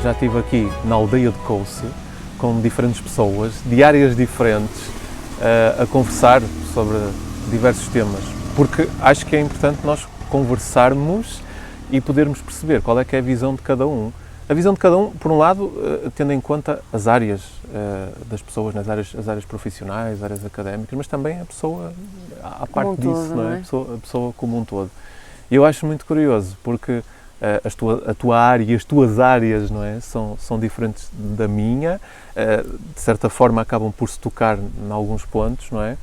Já estive aqui na aldeia de Couce com diferentes pessoas, de áreas diferentes, a conversar sobre diversos temas, porque acho que é importante nós conversarmos e podermos perceber qual é que é a visão de cada um. A visão de cada um, por um lado, tendo em conta as áreas das pessoas, as áreas profissionais, as áreas académicas, mas também a pessoa, à parte disso, não é? A pessoa como um todo. E eu acho muito curioso, porque a tua área e as tuas áreas, não é? São diferentes da minha, de certa forma acabam por se tocar em alguns pontos, não é?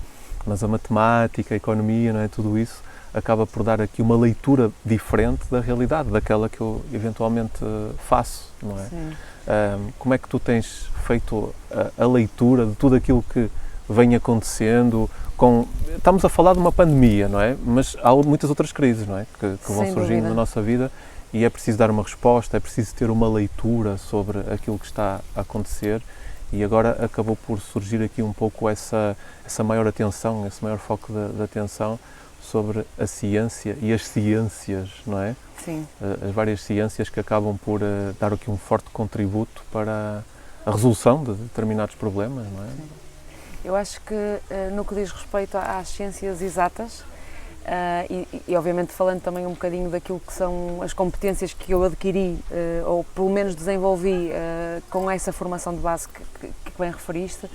Mas a matemática, a economia, não é? Tudo isso acaba por dar aqui uma leitura diferente da realidade, daquela que eu eventualmente faço, não é? Sim. Como é que tu tens feito a leitura de tudo aquilo que vem acontecendo? Estamos a falar de uma pandemia, não é? Mas há muitas outras crises, não é? Que vão surgindo na nossa vida. E é preciso dar uma resposta, é preciso ter uma leitura sobre aquilo que está a acontecer, e agora acabou por surgir aqui um pouco essa maior atenção, esse maior foco de atenção sobre a ciência e as ciências, não é? Sim. As várias ciências que acabam por dar aqui um forte contributo para a resolução de determinados problemas, não é? Sim. Eu acho que no que diz respeito às ciências exatas, e obviamente falando também um bocadinho daquilo que são as competências que eu adquiri, ou pelo menos desenvolvi com essa formação de base que bem referiste,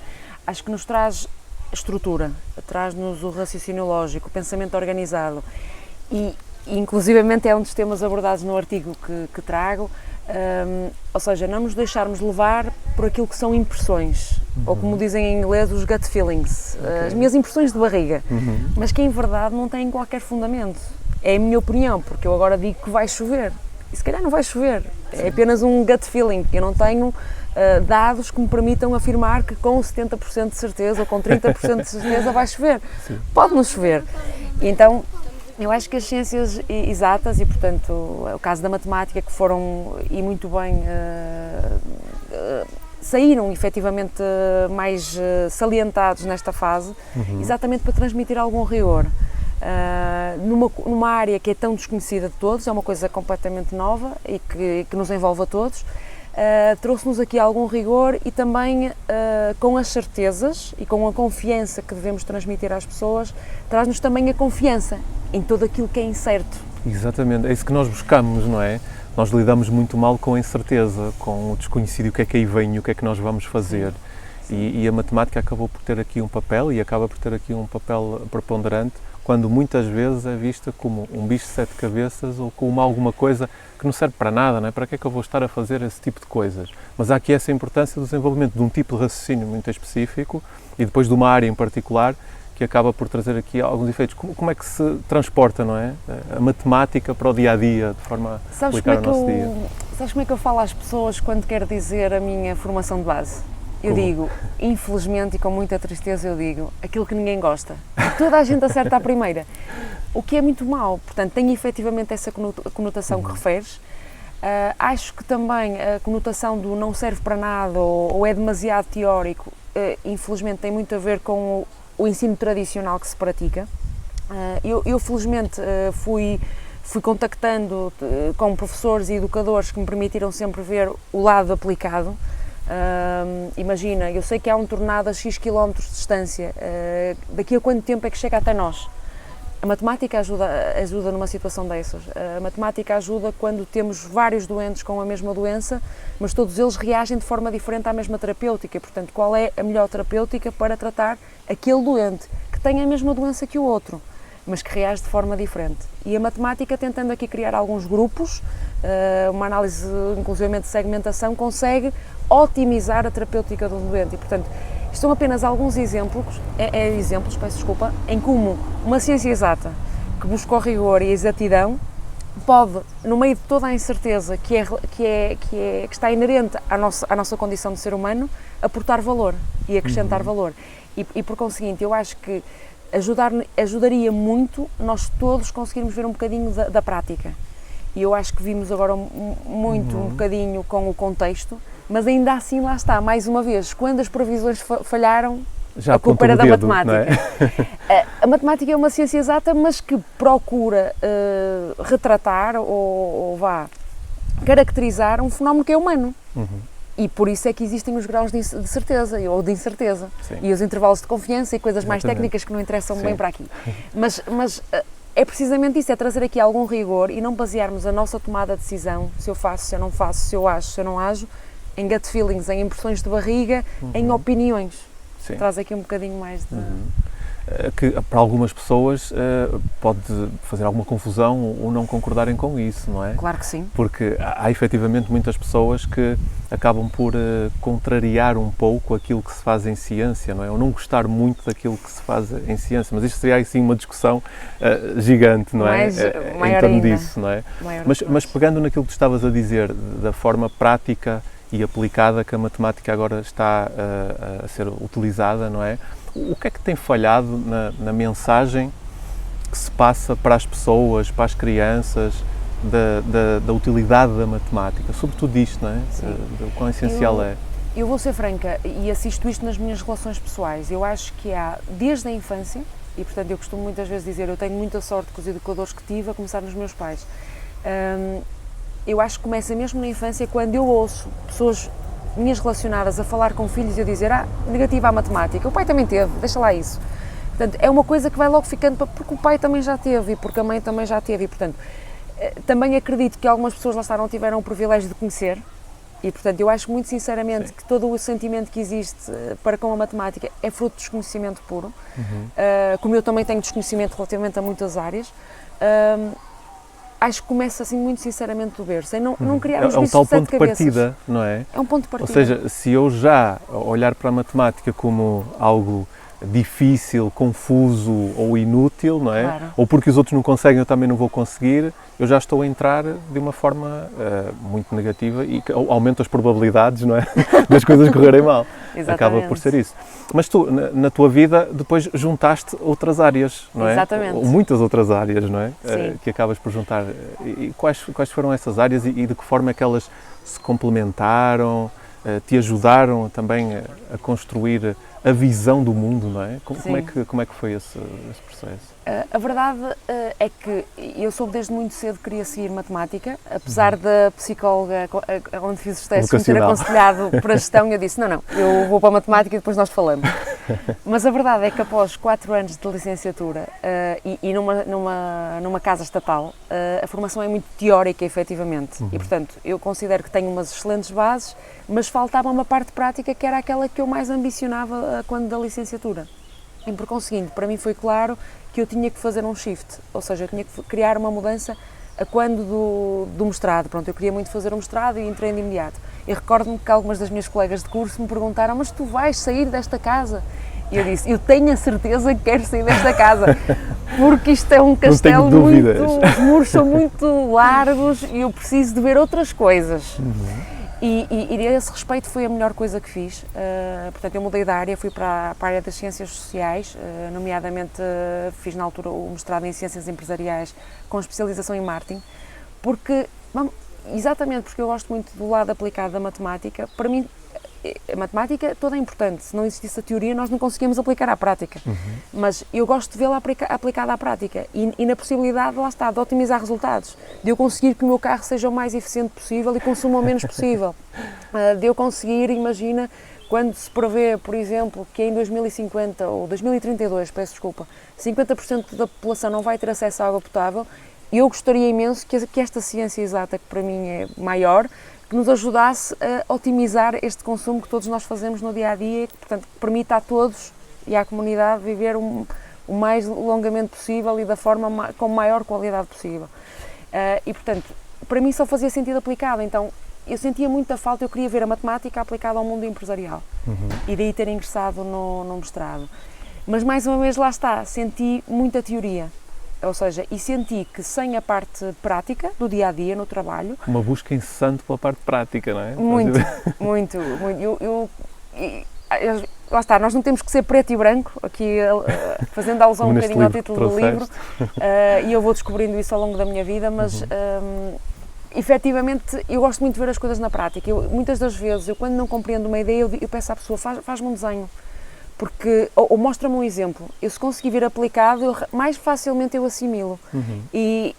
acho que nos traz estrutura, traz-nos o raciocínio lógico, o pensamento organizado, e inclusivamente é um dos temas abordados no artigo que trago, ou seja, não nos deixarmos levar por aquilo que são impressões, ou como dizem em inglês, os gut feelings, as minhas impressões de barriga, mas que em verdade não têm qualquer fundamento. É a minha opinião, porque eu agora digo que vai chover, e se calhar não vai chover, é apenas um gut feeling, eu não tenho dados que me permitam afirmar que com 70% de certeza ou com 30% de certeza vai chover. Sim. Pode não chover. E então, eu acho que as ciências exatas, e portanto o caso da matemática, que foram e muito bem saíram efetivamente mais salientados nesta fase, exatamente para transmitir algum rigor. Numa área que é tão desconhecida de todos, é uma coisa completamente nova e que nos envolve a todos, trouxe-nos aqui algum rigor e também com as certezas e com a confiança que devemos transmitir às pessoas, traz-nos também a confiança em tudo aquilo que é incerto. Exatamente, é isso que nós buscamos, não é? Nós lidamos muito mal com a incerteza, com o desconhecido, o que é que aí vem e o que é que nós vamos fazer. E a matemática acabou por ter aqui um papel, e acaba por ter aqui um papel preponderante, quando muitas vezes é vista como um bicho de 7 cabeças ou como alguma coisa que não serve para nada, não é? Para que é que eu vou estar a fazer esse tipo de coisas? Mas há aqui essa importância do desenvolvimento de um tipo de raciocínio muito específico e depois de uma área em particular que acaba por trazer aqui alguns efeitos. Como é que se transporta, não é? A matemática para o dia-a-dia, de forma a aplicar ao nosso dia? Sabes como é que eu falo às pessoas quando quero dizer a minha formação de base? Eu digo, infelizmente e com muita tristeza eu digo, aquilo que ninguém gosta. Toda a gente acerta à primeira. O que é muito mau. Portanto, tem efetivamente essa conotação que referes. Acho que também a conotação do não serve para nada ou é demasiado teórico, infelizmente tem muito a ver com o ensino tradicional que se pratica. Eu felizmente fui contactando com professores e educadores que me permitiram sempre ver o lado aplicado. Imagina, eu sei que há um tornado a X quilómetros de distância, daqui a quanto tempo é que chega até nós? A matemática ajuda numa situação dessas. A matemática ajuda quando temos vários doentes com a mesma doença, mas todos eles reagem de forma diferente à mesma terapêutica. Portanto, qual é a melhor terapêutica para tratar aquele doente, que que tem a mesma doença que o outro, mas que reage de forma diferente. E a matemática, tentando aqui criar alguns grupos, uma análise inclusivamente de segmentação, consegue otimizar a terapêutica do doente. E, portanto, isto são apenas alguns exemplos, peço desculpa, em como uma ciência exata, que busca o rigor e a exatidão, pode, no meio de toda a incerteza que está inerente à nossa condição de ser humano, aportar valor e acrescentar valor. E por conseguinte, eu acho que ajudaria muito nós todos conseguirmos ver um bocadinho da prática. E eu acho que vimos agora um bocadinho com o contexto, mas ainda assim lá está, mais uma vez, quando as previsões falharam, já a culpa era da dedo, matemática. Não é? A matemática é uma ciência exata, mas que procura retratar ou caracterizar um fenómeno que é humano. E por isso é que existem os graus de certeza ou de incerteza. Sim. E os intervalos de confiança e coisas mais Exatamente. técnicas que não interessam Sim. bem para aqui. Mas é precisamente isso, é trazer aqui algum rigor e não basearmos a nossa tomada de decisão, se eu faço, se eu não faço, se eu ajo, se eu não ajo, em gut feelings, em impressões de barriga, em opiniões. Sim. Traz aqui um bocadinho mais de... Que para algumas pessoas pode fazer alguma confusão ou não concordarem com isso, não é? Claro que sim. Porque há efetivamente muitas pessoas que acabam por contrariar um pouco aquilo que se faz em ciência, não é? Ou não gostar muito daquilo que se faz em ciência, mas isto seria assim uma discussão gigante, não é? Maior em torno ainda. disso, não é? Mas pegando naquilo que tu estavas a dizer, da forma prática e aplicada que a matemática agora está a ser utilizada, não é? O que é que tem falhado na mensagem que se passa para as pessoas, para as crianças, da utilidade da matemática? Sobretudo isto, não é? Do quão essencial é. Eu vou ser franca e assisto isto nas minhas relações pessoais. Eu acho que há, desde a infância, e portanto eu costumo muitas vezes dizer, eu tenho muita sorte com os educadores que tive, a começar nos meus pais. Eu acho que começa mesmo na infância, quando eu ouço pessoas minhas relacionadas a falar com filhos e a dizer negativa à matemática, o pai também teve, deixa lá isso. Portanto, é uma coisa que vai logo ficando, porque o pai também já teve e porque a mãe também já teve e, portanto, também acredito que algumas pessoas lá não tiveram o privilégio de conhecer e, portanto, eu acho muito sinceramente Sim. que todo o sentimento que existe para com a matemática é fruto de desconhecimento puro, como eu também tenho desconhecimento relativamente a muitas áreas. Acho que começa assim muito sinceramente do berço, em não criarmos É um bichos tal de sete ponto de cabeças. partida, não é? É um ponto de partida. Ou seja, se eu já olhar para a matemática como algo difícil, confuso ou inútil, não é? Claro. Ou porque os outros não conseguem, eu também não vou conseguir, eu já estou a entrar de uma forma muito negativa e que aumenta as probabilidades, não é? Das coisas correrem mal. Exatamente. Acaba por ser isso. Mas tu, na tua vida, depois juntaste outras áreas, não é? Exatamente. Ou muitas outras áreas, não é? Sim. Que acabas por juntar. E quais foram essas áreas e de que forma é que elas se complementaram, te ajudaram também a construir a visão do mundo, não é? Como é que foi esse processo? A verdade é que eu soube desde muito cedo que queria seguir matemática, apesar da psicóloga onde fiz os testes me ter aconselhado para a gestão, eu disse, não, eu vou para a matemática e depois nós falamos. Mas a verdade é que após 4 anos de licenciatura e numa casa estatal, a formação é muito teórica, efetivamente, e portanto eu considero que tenho umas excelentes bases, mas faltava uma parte prática que era aquela que eu mais ambicionava quando da licenciatura. E por conseguinte, para mim foi claro que eu tinha que fazer um shift, ou seja, eu tinha que criar uma mudança a quando do mestrado. Pronto, eu queria muito fazer um mestrado e entrei de imediato. E recordo-me que algumas das minhas colegas de curso me perguntaram, mas tu vais sair desta casa? E eu disse, eu tenho a certeza que quero sair desta casa, porque isto é um castelo os muros são muito largos e eu preciso de ver outras coisas. E a esse respeito foi a melhor coisa que fiz, portanto eu mudei de área, fui para a área das ciências sociais, nomeadamente fiz na altura o mestrado em ciências empresariais com especialização em marketing, exatamente porque eu gosto muito do lado aplicado da matemática. Para mim a matemática toda é importante, se não existisse a teoria nós não conseguíamos aplicar à prática, mas eu gosto de vê-la aplicada à prática e na possibilidade, lá está, de otimizar resultados, de eu conseguir que o meu carro seja o mais eficiente possível e consuma o menos possível, de eu conseguir, imagina, quando se prevê, por exemplo, que em 2050 ou 2032, peço desculpa, 50% da população não vai ter acesso à água potável, eu gostaria imenso que esta ciência exata, que para mim é maior, que nos ajudasse a otimizar este consumo que todos nós fazemos no dia-a-dia e que, portanto, permita a todos e à comunidade viver o mais longamente possível e da forma com maior qualidade possível. E, portanto, para mim só fazia sentido aplicado, então eu sentia muita falta, eu queria ver a matemática aplicada ao mundo empresarial e daí ter ingressado no mestrado. Mas mais uma vez lá está, senti muita teoria, ou seja, e senti que sem a parte prática do dia-a-dia no trabalho... Uma busca incessante pela parte prática, não é? Muito. Lá está, nós não temos que ser preto e branco, aqui fazendo alusão um bocadinho ao título do livro, e eu vou descobrindo isso ao longo da minha vida, mas efetivamente eu gosto muito de ver as coisas na prática. Muitas das vezes, eu quando não compreendo uma ideia, eu peço à pessoa, faz-me um desenho, porque, ou mostra-me um exemplo, eu se conseguir ver aplicado, mais facilmente eu assimilo. E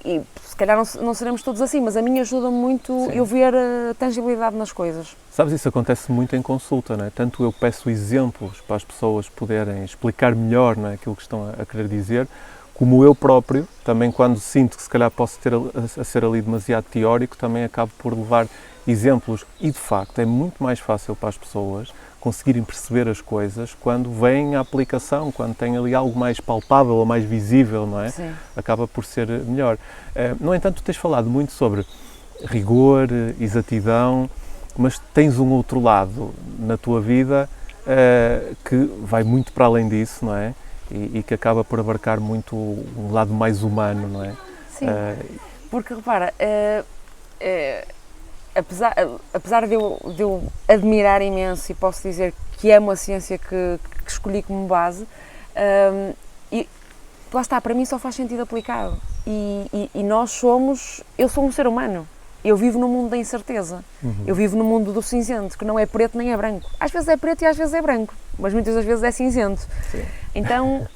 se calhar não seremos todos assim, mas a mim ajuda-me muito eu ver a tangibilidade nas coisas. Sabes, isso acontece muito em consulta, não é? Tanto eu peço exemplos para as pessoas poderem explicar melhor, não é, aquilo que estão a querer dizer, como eu próprio, também quando sinto que se calhar posso ter a ser ali demasiado teórico, também acabo por levar exemplos e de facto é muito mais fácil para as pessoas conseguirem perceber as coisas quando vem a aplicação, quando tem ali algo mais palpável ou mais visível, não é? Sim. Acaba por ser melhor. No entanto, tu tens falado muito sobre rigor, exatidão, mas tens um outro lado na tua vida que vai muito para além disso, não é? E que acaba por abarcar muito um lado mais humano, não é? Sim, porque repara, apesar de eu admirar imenso e posso dizer que é uma ciência que escolhi como base, e lá está, para mim só faz sentido aplicado. E eu sou um ser humano. Eu vivo no mundo da incerteza, eu vivo no mundo do cinzento, que não é preto nem é branco. Às vezes é preto e às vezes é branco, mas muitas das vezes é cinzento. Sim. Então,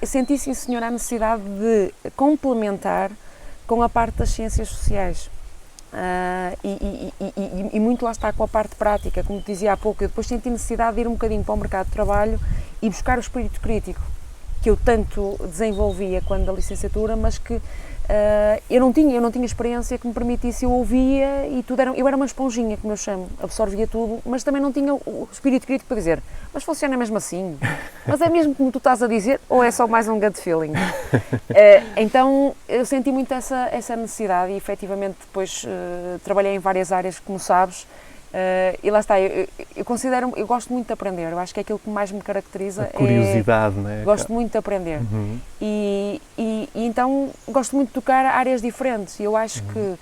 eu senti, sim senhor, a necessidade de complementar com a parte das ciências sociais. E muito lá está com a parte prática, como te dizia há pouco, eu depois senti necessidade de ir um bocadinho para o mercado de trabalho e buscar o espírito crítico, que eu tanto desenvolvia quando da licenciatura, mas que eu não tinha experiência que me permitisse, eu ouvia e eu era uma esponjinha, como eu chamo, absorvia tudo, mas também não tinha o espírito crítico para dizer, mas funciona mesmo assim, mas é mesmo como tu estás a dizer, ou é só mais um gut feeling? Então eu senti muito essa necessidade e efetivamente depois trabalhei em várias áreas, como sabes, e lá está, eu gosto muito de aprender, eu acho que é aquilo que mais me caracteriza. A curiosidade, não é? Gosto muito de aprender e então gosto muito de tocar áreas diferentes e eu acho que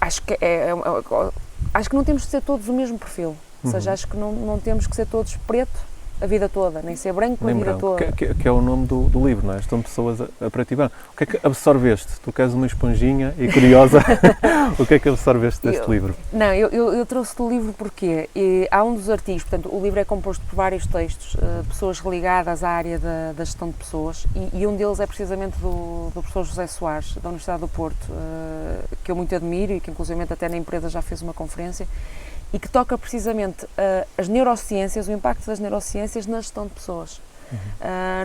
acho que não temos de ser todos o mesmo perfil, ou seja, acho que não temos que ser todos preto a vida toda, nem ser branco a vida toda. Que é o nome do livro, não é? Estão pessoas a preto e branco. O que é que absorveste? Tu que és uma esponjinha e curiosa, o que é que absorveste deste livro? Não, eu trouxe-te o livro porque há um dos artigos, portanto, o livro é composto por vários textos, pessoas ligadas à área da gestão de pessoas e um deles é precisamente do professor José Soares, da Universidade do Porto, que eu muito admiro e que inclusive até na empresa já fez uma conferência, e que toca precisamente as neurociências, o impacto das neurociências na gestão de pessoas,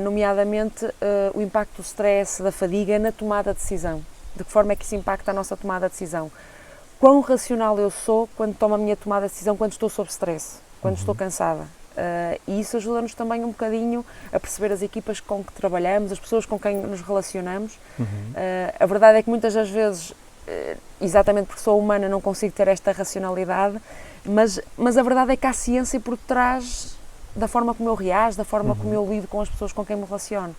nomeadamente o impacto do stress, da fadiga na tomada de decisão, de que forma é que isso impacta a nossa tomada de decisão, quão racional eu sou quando tomo a minha tomada de decisão, quando estou sob stress, quando estou cansada, e isso ajuda-nos também um bocadinho a perceber as equipas com que trabalhamos, as pessoas com quem nos relacionamos. A verdade é que muitas das vezes, exatamente porque sou humana, não consigo ter esta racionalidade, mas a verdade é que há ciência por trás da forma como eu reajo, da forma como eu lido com as pessoas com quem me relaciono.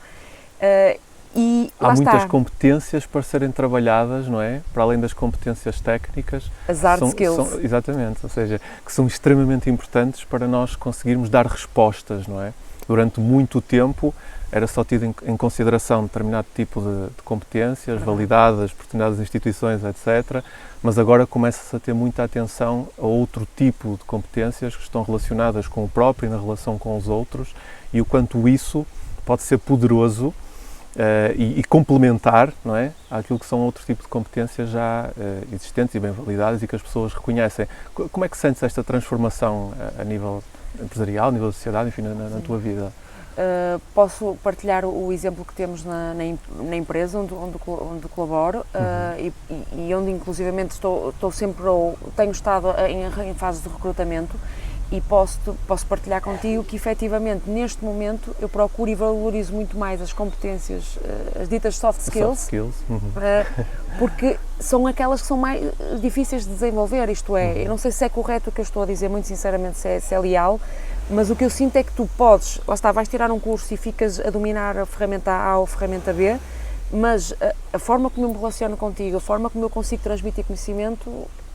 E há muitas competências para serem trabalhadas, não é? Para além das competências técnicas. As hard skills. Exatamente, ou seja, que são extremamente importantes para nós conseguirmos dar respostas, não é? Durante muito tempo era só tido em consideração determinado tipo de competências, validadas por determinadas instituições, etc. Mas agora começa-se a ter muita atenção a outro tipo de competências que estão relacionadas com o próprio e na relação com os outros e o quanto isso pode ser poderoso e complementar, não é, àquilo que são outros tipos de competências já existentes e bem validadas e que as pessoas reconhecem. Como é que sentes esta transformação a nível empresarial, a nível da sociedade, enfim, na tua vida? Posso partilhar o exemplo que temos na empresa onde colaboro e onde inclusivamente estou sempre, tenho estado em fase de recrutamento e posso partilhar contigo que efetivamente neste momento eu procuro e valorizo muito mais as competências, as ditas soft skills, porque são aquelas que são mais difíceis de desenvolver, isto é, eu não sei se é correto o que eu estou a dizer, muito sinceramente se é leal, mas o que eu sinto é que tu podes, lá está, vais tirar um curso e ficas a dominar a ferramenta A ou a ferramenta B, mas a forma como eu me relaciono contigo, a forma como eu consigo transmitir conhecimento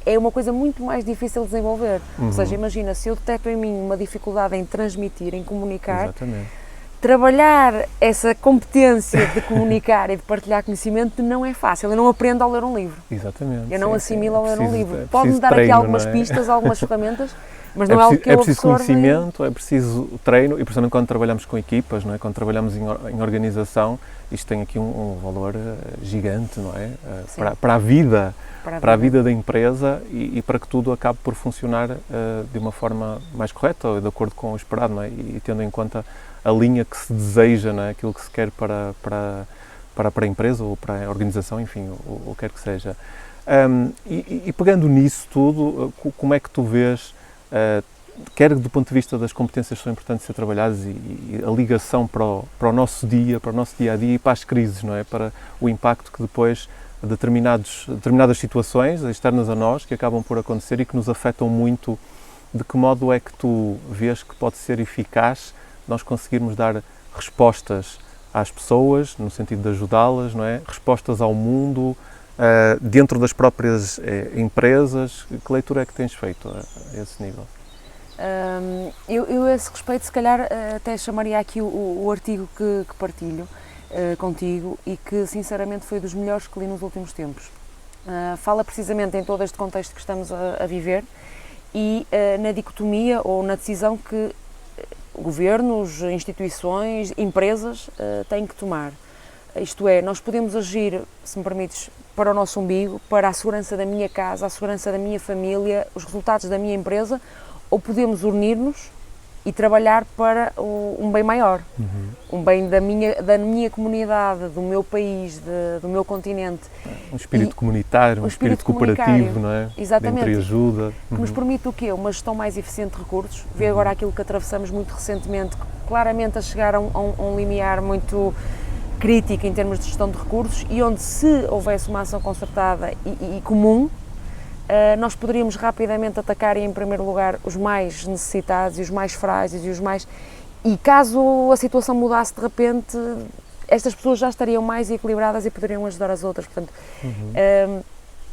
é uma coisa muito mais difícil de desenvolver. Ou seja, imagina, se eu detecto em mim uma dificuldade em transmitir, em comunicar, Exatamente. Trabalhar essa competência de comunicar e de partilhar conhecimento não é fácil. Eu não aprendo ao ler um livro. Exatamente. Eu não assimilo ao ler um livro. É Pode-me dar treino, aqui algumas não é? pistas, algumas ferramentas, mas não é algo que eu É preciso absorvo. conhecimento, é preciso treino e, principalmente quando trabalhamos com equipas, não é? Quando trabalhamos em organização, isto tem aqui um valor gigante, não é? Para a vida. Para a vida da empresa e para que tudo acabe por funcionar de uma forma mais correta ou de acordo com o esperado, não é? E tendo em conta a linha que se deseja, não é? Aquilo que se quer para a empresa ou para a organização, enfim, o que quer que seja. E pegando nisso tudo, como é que tu vês, quer do ponto de vista das competências que são importantes ser trabalhadas e a ligação para o nosso dia a dia e para as crises, não é? Para o impacto que depois determinadas situações externas a nós que acabam por acontecer e que nos afetam muito, de que modo é que tu vês que pode ser eficaz nós conseguirmos dar respostas às pessoas, no sentido de ajudá-las, não é? Respostas ao mundo, dentro das próprias empresas. Que leitura é que tens feito a esse nível? Eu a esse respeito, se calhar, até chamaria aqui o artigo que partilho contigo e que sinceramente foi dos melhores que li nos últimos tempos. Fala precisamente em todo este contexto que estamos a viver e na dicotomia ou na decisão que governos, instituições, empresas têm que tomar. Isto é, nós podemos agir, se me permites, para o nosso umbigo, para a segurança da minha casa, a segurança da minha família, os resultados da minha empresa, ou podemos unir-nos e trabalhar para um bem maior, um bem da minha comunidade, do meu país, do meu continente. Um espírito comunitário, um espírito cooperativo, não é? Exatamente. De entreajuda. Que nos permite o quê? Uma gestão mais eficiente de recursos. Vê agora aquilo que atravessamos muito recentemente, claramente a chegar a um limiar muito crítico em termos de gestão de recursos e onde, se houvesse uma ação concertada e comum, nós poderíamos rapidamente atacar em primeiro lugar os mais necessitados e os mais frágeis e os mais... E caso a situação mudasse de repente, estas pessoas já estariam mais equilibradas e poderiam ajudar as outras. Portanto,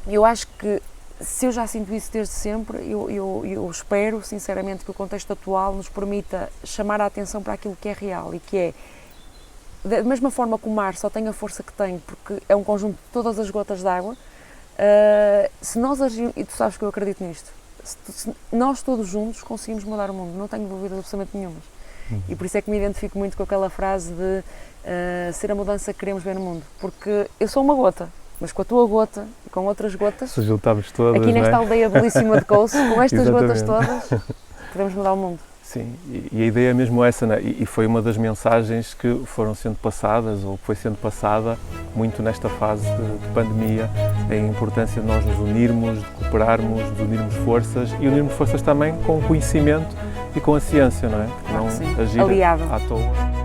eu acho que, se eu já sinto isso desde sempre, eu espero sinceramente que o contexto atual nos permita chamar a atenção para aquilo que é real e que é, da mesma forma que o mar só tem a força que tem, porque é um conjunto de todas as gotas de água, se nós agirmos, e tu sabes que eu acredito nisto, se nós todos juntos conseguimos mudar o mundo, não tenho dúvidas absolutamente nenhuma. E por isso é que me identifico muito com aquela frase de ser a mudança que queremos ver no mundo, porque eu sou uma gota, mas com a tua gota e com outras gotas, se juntamos todas, aqui nesta não é? aldeia belíssima de Couce, com estas gotas todas, podemos mudar o mundo. Sim, e a ideia é mesmo essa, né? E foi uma das mensagens que foram sendo passadas, ou que foi sendo passada muito nesta fase de pandemia, a importância de nós nos unirmos, de cooperarmos, de unirmos forças e unirmos forças também com o conhecimento e com a ciência, não é? Não agir à toa.